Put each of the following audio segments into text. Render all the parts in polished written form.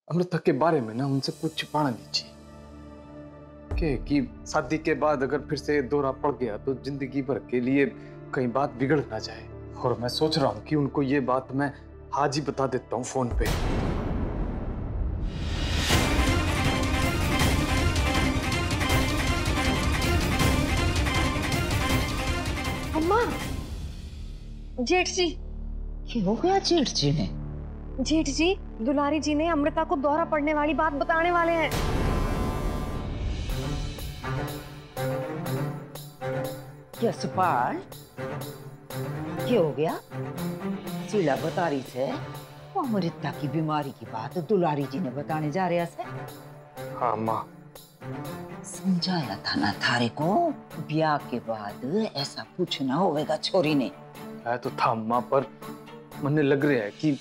अमृता के बारे में ना उनसे कुछ छिपाना नहीं चाहिए कि शादी के बाद अगर फिर से दौरा पड़ गया तो जिंदगी भर के लिए कहीं बात बिगड़ ना जाए। और मैं सोच रहा हूँ कि उनको ये बात मैं आज ही बता देता हूँ फोन पे। अम्मा, जेठ जी। क्या हो गया जेठ जी ने? जेठ जी, दुलारी जी ने अमृता को दौरा पड़ने वाली बात बताने वाले हैं। यशपाल, क्या हो गया? शीला बता रही से वो अमृता की बीमारी की बात दुलारी जी ने बताने जा रहे से। हाँ माँ, समझाया था ना थारे को, ब्याह के बाद ऐसा कुछ ना होएगा छोरी ने। है तो था माँ, पर मुझे लग रहा है कि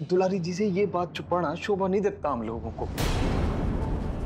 दुलारी जी से ये बात छुपाना शोभा नहीं देता हम लोगों को।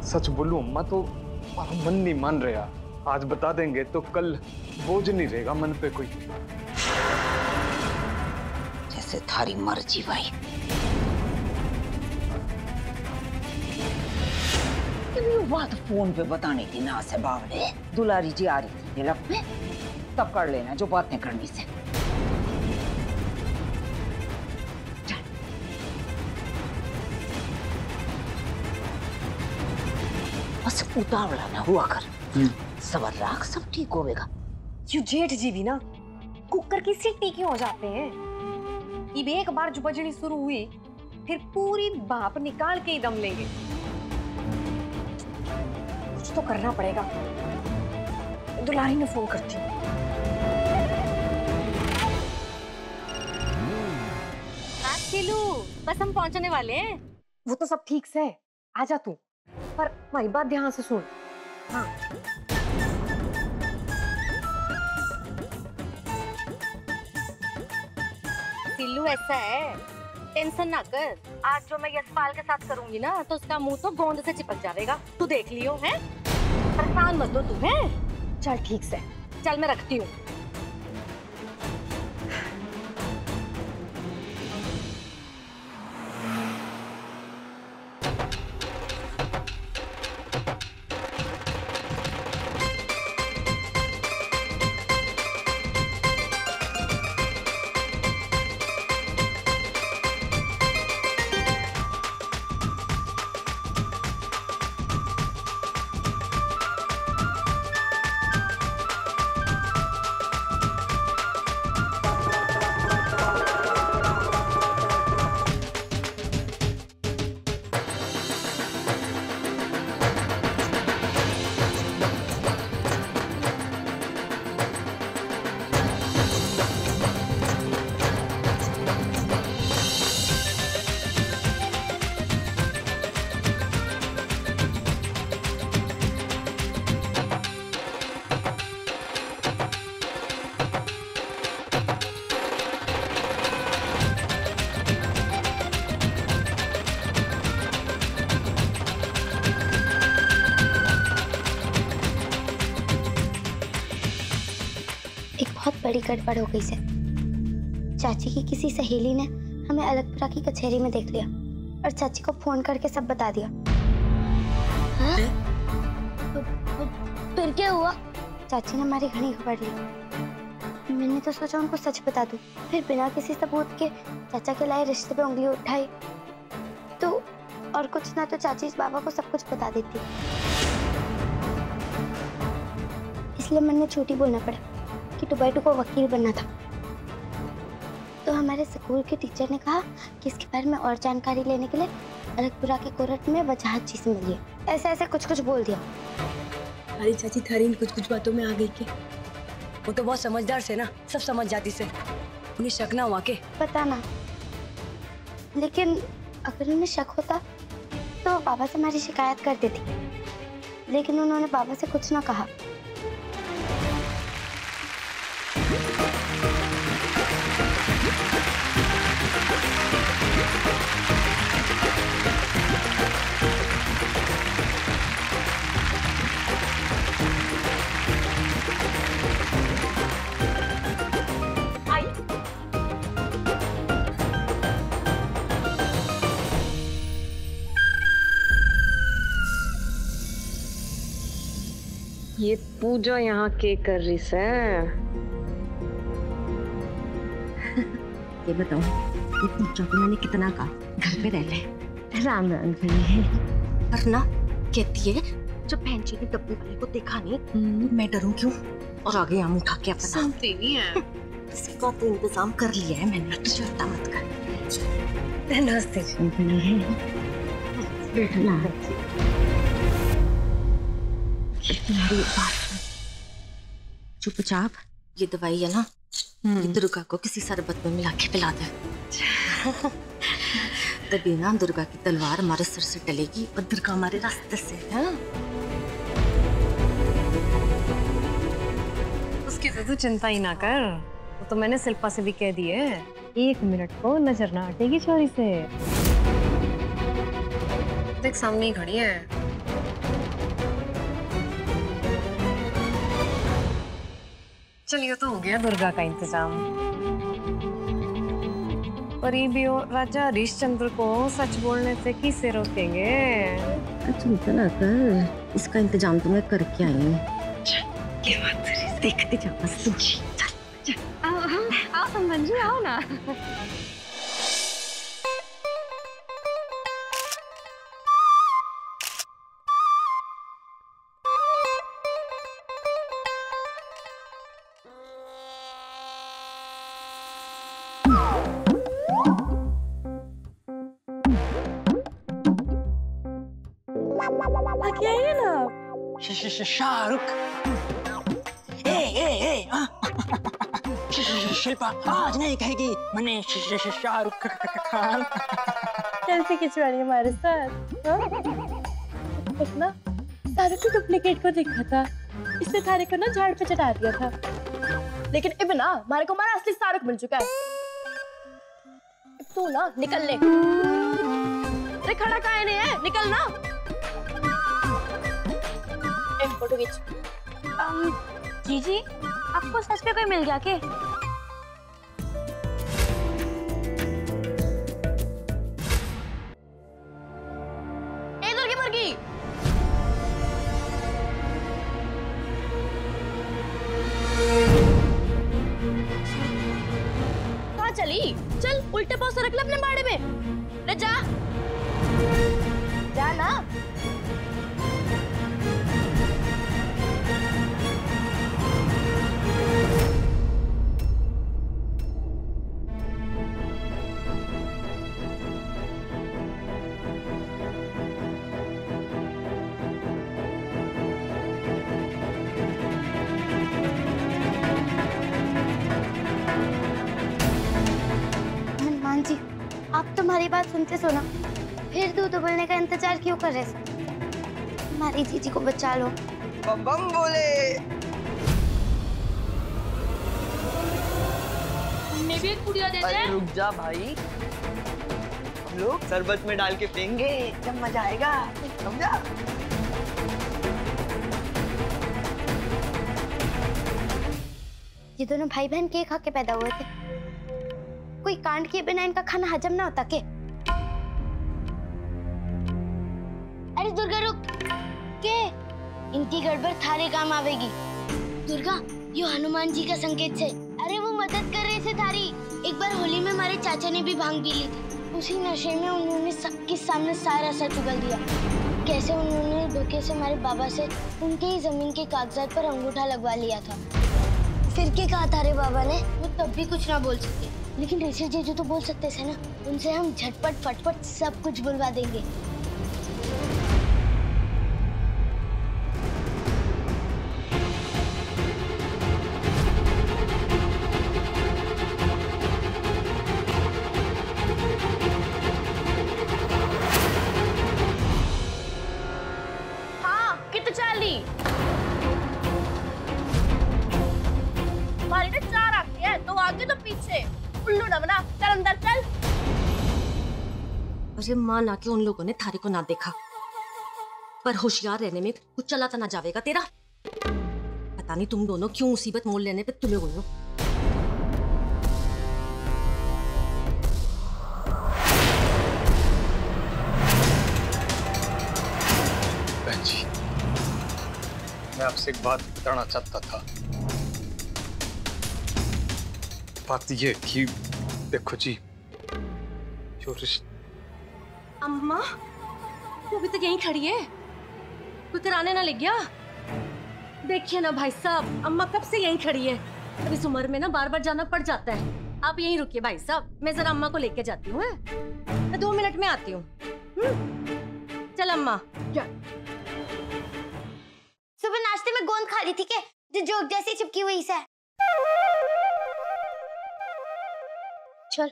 सच बोलूं अम्मा तो हमारा मन नहीं मान रहा। आज बता देंगे तो कल बोझ नहीं रहेगा मन पे कोई। जैसे थारी मर्जी भाई। वो बात फोन पे बताने की ना से बावले। दुलारी जी आ रही थी तिलक में, तब कर लेना जो बातें करनी से। बस उतावला ना हुआ कर, सबर राख, सब ठीक होगा। क्यों जेठ जी भी ना कुकर की सीटी क्यों हो जाते हैं? अब एक बार जो बजनी शुरू हुई फिर पूरी भाप निकाल के ही दम लेंगे। कुछ तो करना पड़ेगा। दुलारी ने फोन करती हूँ। हाँ शीलू, बस हम पहुंचने वाले हैं। वो तो सब ठीक से है, आजा तू, पर हमारी बात ध्यान से सुन। हाँ, शीलू ऐसा है, टेंशन ना कर। आज जो मैं यशपाल के साथ करूंगी ना तो उसका मुंह तो गोंद से चिपक जाएगा। तू देख लियो है, परेशान मत हो तू है। चल ठीक से। चल मैं रखती हूँ। बहुत बड़ी गड़बड़ हो गई से। चाची की किसी सहेली ने हमें अलगपुरा की कचहरी में देख लिया और चाची को फोन करके सब बता दिया। हाँ? फिर क्या हुआ? चाची ने हमारी घड़ी खबर ली। मैंने तो सोचा उनको सच बता दूं, फिर बिना किसी सबूत के चाचा के लाए रिश्ते पे उंगली उठाई तो और कुछ ना तो चाची इस बाबा को सब कुछ बता देती। इसलिए मैंने झूठी बोलना पड़ा कि टोबैटो को वकील बनना था। तो हमारे स्कूल के टीचर ने कहा कि इसके बारे में और जानकारी लेने के लिए अलगपुरा के कोर्ट में वजाहत जी से मिलिए। ऐसे ऐसे कुछ कुछ बोल दिया। अरे चाची थारी इन कुछ कुछ बातों में आ गई कि वो तो बहुत समझदार से ना, सब समझ जाती से। उन्हें शक ना हुआ के? पता ना, लेकिन अगर उन्हें शक होता तो बाबा से हमारी शिकायत कर देती, लेकिन उन्होंने बाबा से कुछ ना कहा। ये पूजा यहाँ के कर रही से। ये बताओ, ये पूजा को मैंने कितना कहा घर पे रह ले। राम राम जी। पर ना कहती है जब बहन जी ने डब्बे वाले को देखा नहीं, मैं डरूं क्यों और आगे आम उठा के अपना। सुनती नहीं है। इसी का तो इंतजाम कर लिया है मैंने, तो चिंता मत कर। नमस्ते जी। बैठना तुम्हारी बात चुपचाप ये दवाई है ना, ये दुर्गा को किसी शरबत में मिला के पिला दे। तभी ना दुर्गा की तलवार हमारे सर से टलेगी और दुर्गा हमारे रास्ते से। हाँ? उसकी तो तू चिंता ही ना कर, वो तो मैंने शिल्पा से भी कह दी है, 1 मिनट को नजर ना हटेगी छोरी से। देख सामने ही खड़ी है। चलिए तो हो गया दुर्गा का इंतजाम। पर ये भी राजा हरिश्चंद्र को सच बोलने से किसे रोकेंगे? चिंता ना कर, इसका इंतजाम तो मैं करके आई हूँ। क्या बात है? देखते जा बस तू। आओ संबंध जी, आओ ना। शाहरुख। शिल्पा आज नहीं कहेगी मैंने शाहरुख खान। कैसे खिंचवानी हमारे साथ? ना शाहरुख के डुप्लीकेट को देखा था, इससे थारे को ना झाड़ पे चढ़ा दिया था, लेकिन अब ना हमारे को हमारा असली शाहरुख मिल चुका है। तू ना निकल ले। अरे खड़ा काहे नहीं है, निकल ना। एक फोटो खींच। जीजी, आपको सच में कोई मिल गया के? ए दुर्गी मुर्गी, कहाँ चली? चल उल्टे पाँव से रख ले अपने बाड़े में। ले जा, जा ना। हनुमान जी, आप तो हमारी बात सुनते सुना फिर दूध उबलने का इंतजार क्यों कर रहे थे? हमारी जीजी को बचा लो। बम बम बोले। हमें भी एक पुड़िया दे दे। रुक जा भाई, हम लोग शरबत में डाल के पियेंगे, जब मजा आएगा, समझा? ये दोनों भाई बहन केक खा के पैदा हुए थे, कोई कांड किए बिना इनका खाना हजम ना होता के? अरे दुर्गा रुक के, इनकी गड़बड़ थारे काम आवेगी। दुर्गा, यो हनुमान जी का संकेत है। अरे वो मदद कर रहे थे थारी। एक बार होली में हमारे चाचा ने भी भांग पी ली थी, उसी नशे में उन्होंने सबके सामने सारा सच उगल दिया। कैसे उन्होंने धोखे से हमारे बाबा से उनके ही जमीन के कागजात पर अंगूठा लगवा लिया था। फिर क्या कहा थारे बाबा ने? वो तब भी कुछ ना बोल सके, लेकिन ऋषि जीजू तो बोल सकते थे ना। उनसे हम झटपट फटफट सब कुछ बुलवा देंगे। हाँ, कितने चाली? हमारी ना 4 आंखें हैं, तो आगे तो पीछे। उल्लू ना बना, चल अंदर चल। अरे माँ ना के उन लोगों ने थारे को ना देखा, पर होशियार रहने में कुछ चला तो ना जाएगा तेरा। पता नहीं तुम दोनों क्यों मुसीबत मोल लेने पे तुले हुए हो। बहन जी, मैं आपसे एक बात बताना चाहता था। बात ये कि देखो जी, जो अम्मा वो अभी तक यहीं खड़ी है, कोई कराने ना लग गया। देखिए ना भाई साहब, अम्मा कब से यहीं खड़ी है। अब इस उम्र में ना बार बार जाना पड़ जाता है। आप यहीं रुकिए भाई साहब, मैं जरा अम्मा को लेके जाती हूँ। मैं 2 मिनट में आती हूँ। चल अम्मा। सुबह नाश्ते में गोंद खा रही थी क्या, जो जोक जैसी चिपकी हुई से। चल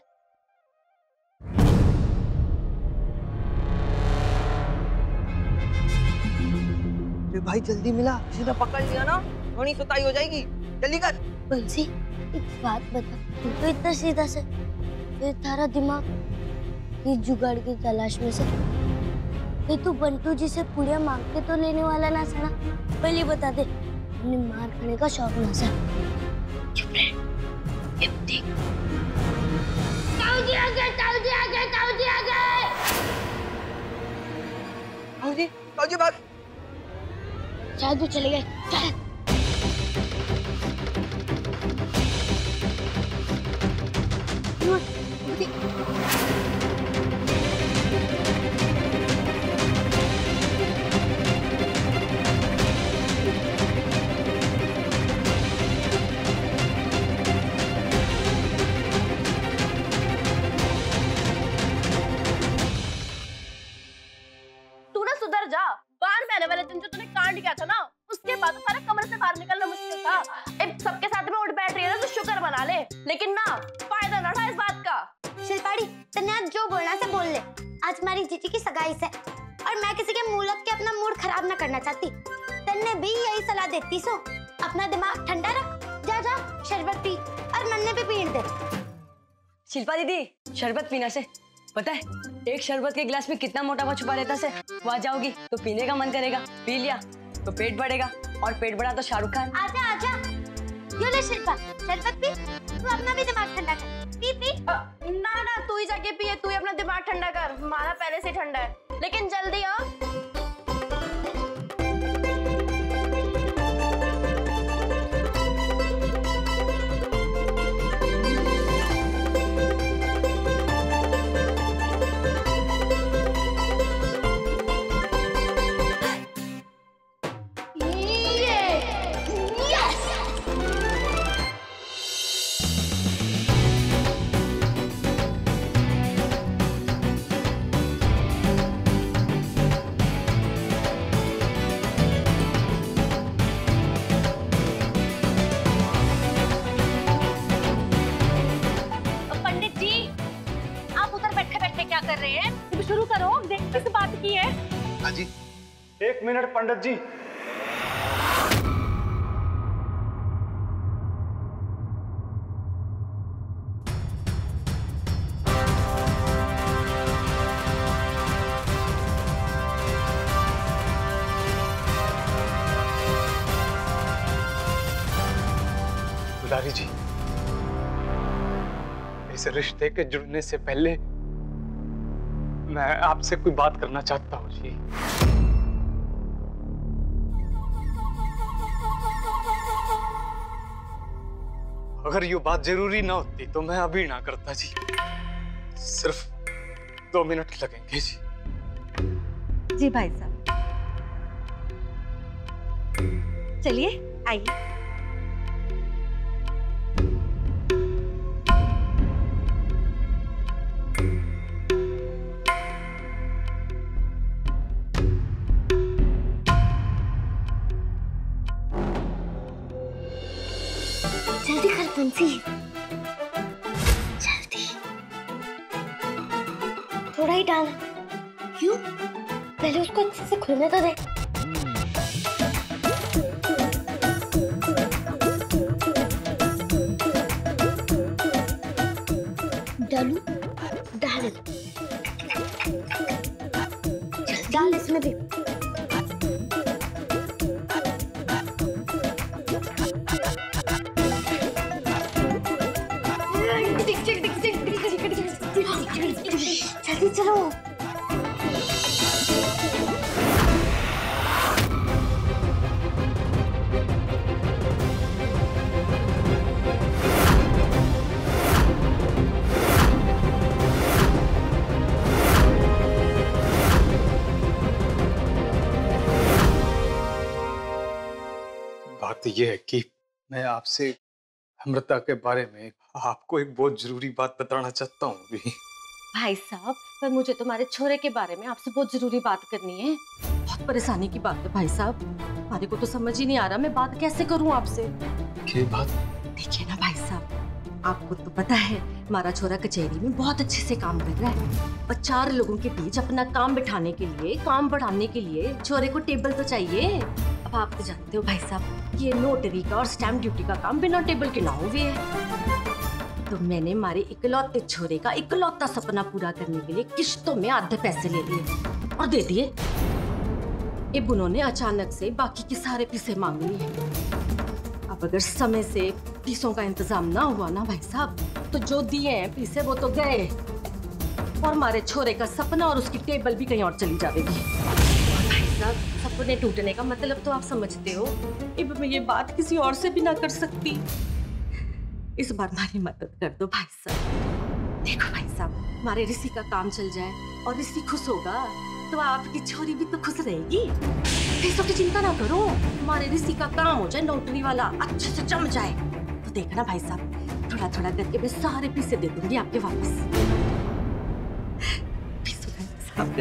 भाई जल्दी मिला, सीधा पकड़ लिया ना, थोड़ी सुताई हो जाएगी। जल्दी कर। बंसी, एक बात बता, तू तो इतना सीधा से, ये थारा दिमाग इस जुगाड़ की तलाश में से। ये तू बंटू जी से पुड़िया मांग के तो लेने वाला ना सना। पहले बता दे, अपने मार खाने का शौक ना सा। चुप रह, ये देख। ताऊजी आ गए, ताऊजी आ गए, ताऊजी आ गए। ताऊजी, ताऊजी भाग। शायद वो चले गए। चल। तू ना सुधर जा। बाहर में आने वाले दिन जो तूने कांड किया था ना, उसके बाद तो सारा कमरे से बाहर निकलना मुश्किल था। अब सबके साथ में उठ बैठ रही है ना, तो शुक्र मना ले, लेकिन ना फायदा ना उठा इस बात का। शिल्पाड़ी, तन्ने आज जो बोलना से बोल ले। आज हमारी जीजी की सगाई से, और मैं किसी के मुंह लग के अपना मूड खराब ना करना चाहती। तन्ने भी यही सलाह देती सो, अपना दिमाग ठंडा रख, जा जा शरबत पी, और मन्ने भी पीने दे। शिल्पा दीदी, शरबत पीना से पता है एक शरबत के गिलास में कितना मोटापा छुपा रहता से। वहां जाओगी तो पीने का मन करेगा, पी लिया तो पेट बढ़ेगा, और पेट बढ़ा तो शाहरुख खान। आजा आजा, यो ले शिल्पा, शरबत पी, तू अपना भी दिमाग ठंडा कर। P P. ना ना, तू ही जाके पिए, तू ही अपना दिमाग ठंडा कर, हमारा पहले से ठंडा है। लेकिन जल्दी आ। शुरू करो, देख किस बात की है। हाँ जी, 1 मिनट पंडित जी। दुलारी जी, इस रिश्ते के जुड़ने से पहले मैं आपसे कोई बात करना चाहता हूँ जी। अगर ये बात जरूरी ना होती तो मैं अभी ना करता जी। सिर्फ 2 मिनट लगेंगे जी। जी भाई साहब, चलिए आइए। जल्दी कर बंसी, जल्दी। थोड़ा ही डाल। क्यों? पहले उसको अच्छे से खुलने तो दे। डालू, डाल, डाल इसमें भी। जल्दी चलो। बात यह है कि मैं आपसे अमृता के बारे में आपको एक बहुत जरूरी बात बताना चाहता हूँ अभी। भाई साहब, पर मुझे तुम्हारे छोरे के बारे में आपसे बहुत जरूरी बात करनी है। बहुत परेशानी की बात है भाई साहब, हमारे को तो समझ ही नहीं आ रहा मैं बात कैसे करूं आपसे। क्या बात? देखिए ना भाई साहब, आपको तो पता है हमारा छोरा कचहरी में बहुत अच्छे से काम कर रहा है और 4 लोगों के बीच अपना काम बिठाने के लिए, काम बढ़ाने के लिए छोरे को टेबल तो चाहिए। अब आप तो जानते हो भाई साहब, ये नोटरी का और स्टैम्प ड्यूटी का काम बिना टेबल के ना हो भी है। तो मैंने हमारे इकलौते छोरे का इकलौता सपना पूरा करने के लिए किश्तों में आधे पैसे ले लिए और दे दिए। अब उन्होंने अचानक से बाकी के सारे पैसे मांग लिए। अब अगर समय से पैसों का इंतजाम ना हुआ ना भाई साहब, तो जो दिए हैं पैसे वो तो गए और हमारे छोरे का सपना और उसकी टेबल भी कहीं और चली जाएगी। भाई साहब, सपने टूटने का मतलब तो आप समझते हो। अब मैं ये बात किसी और से भी ना कर सकती। इस बार हमारी मदद कर दो भाई साहब। देखो भाई साहब, हमारे ऋषि का काम चल जाए और ऋषि खुश होगा तो आपकी छोरी भी तो खुश रहेगी। पैसों की चिंता ना करो, हमारे ऋषि का काम हो जाए नौकरी वाला, अच्छे से जम जाए तो देखना भाई साहब, थोड़ा थोड़ा करके मैं सारे पैसे दे दूंगी आपके वापस। पैसों का इंतजाम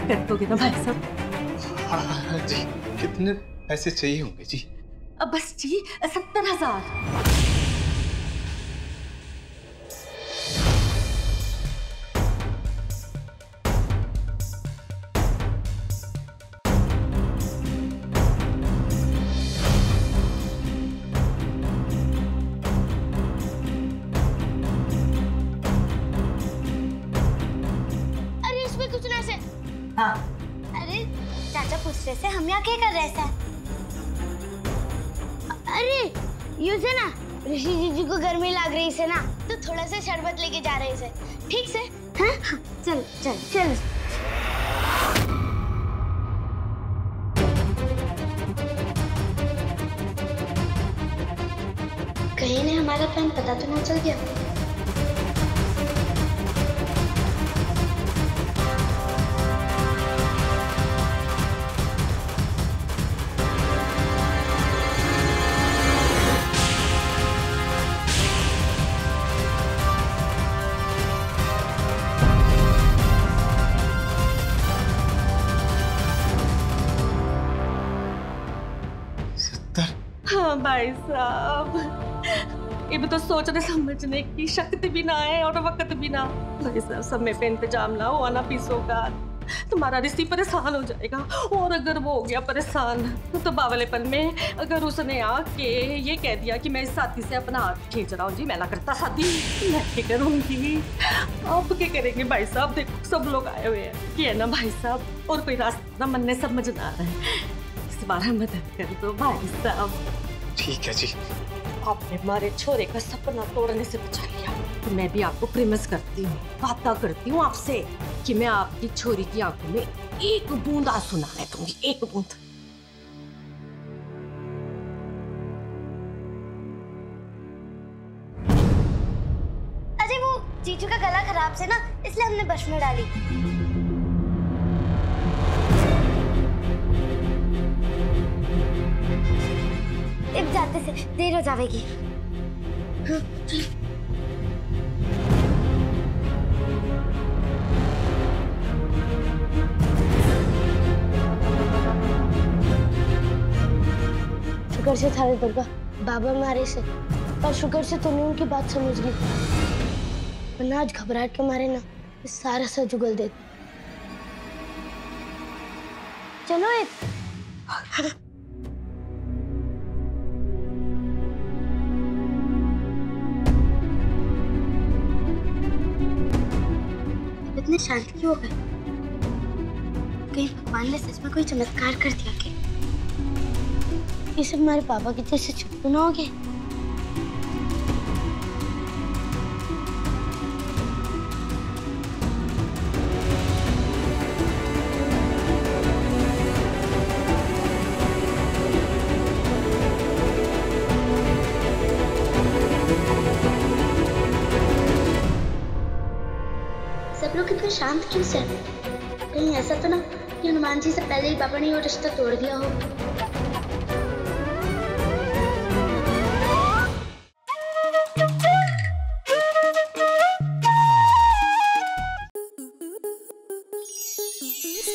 कर दोगे ना भाई साहब? हाँ जी। कितने पैसे चाहिए होंगे जी? अब बस जी 70,000। हाँ। अरे चाचा पूछ रहे थे हम यहाँ क्या कर रहे थे? अरे यूं से ना ऋषि जीजू को गर्मी लग रही से ना, तो थोड़ा सा शरबत लेके जा रहे से। ठीक से? हाँ? चल चल चल। कहीं ने हमारा प्लान पता तो नहीं चल गया? हाँ भाई साहब, ये तो सोचने समझने की शक्ति भी ना है और वक्त भी ना। भाई साहब, समय पे इंतजाम ना हुआ ना पैसों का, तुम्हारा ऋषि परेशान हो जाएगा। और अगर वो हो गया परेशान तो बावलेपन में अगर उसने आके ये कह दिया कि मैं इस साथी से अपना हाथ खींच रहा हूँ जी, मैं ना करता शादी, मैं क्या करूँगी? अब क्या करेंगे भाई साहब? देखो सब लोग आए हुए हैं, ये है ना भाई साहब, और कोई रास्ता मन में समझ ना आ रहा है। इस बार मदद कर दो भाई साहब। ठीक है जी। आपने हमारे छोरे का सपना तोड़ने से बचा लिया, तो मैं भी आपको प्रॉमिस करती हूँ, वादा करती हूँ आपसे कि मैं आपकी छोरी की आंखों में एक बूंद आंसू ना आने दूंगी, एक बूंद। अरे वो जीजू का गला खराब से ना, इसलिए हमने बर्फ में डाली। अब जाते से देर हो जाएगी। हाँ, शुक्र से थारे दुर्गा बाबा मारे से, और शुक्र से तूने उनकी बात समझ ली, वरना आज घबराहट के मारे ना सारा सच उगल देते। चलो एक इतने शांत क्यों हो गए? कहीं भगवान ने सच में कोई चमत्कार कर दिया क्या? ये सब हमारे पापा की जैसे चुप ना हो गए? सब लोग इतने शांत क्यों से? कहीं ऐसा तो ना कि हनुमान जी से पहले ही पापा ने वो रिश्ता तोड़ दिया हो?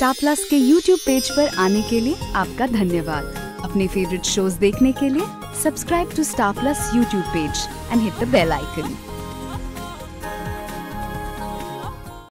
स्टार प्लस के YouTube पेज पर आने के लिए आपका धन्यवाद। अपने फेवरेट शोज देखने के लिए subscribe to Star Plus YouTube page and hit the bell icon.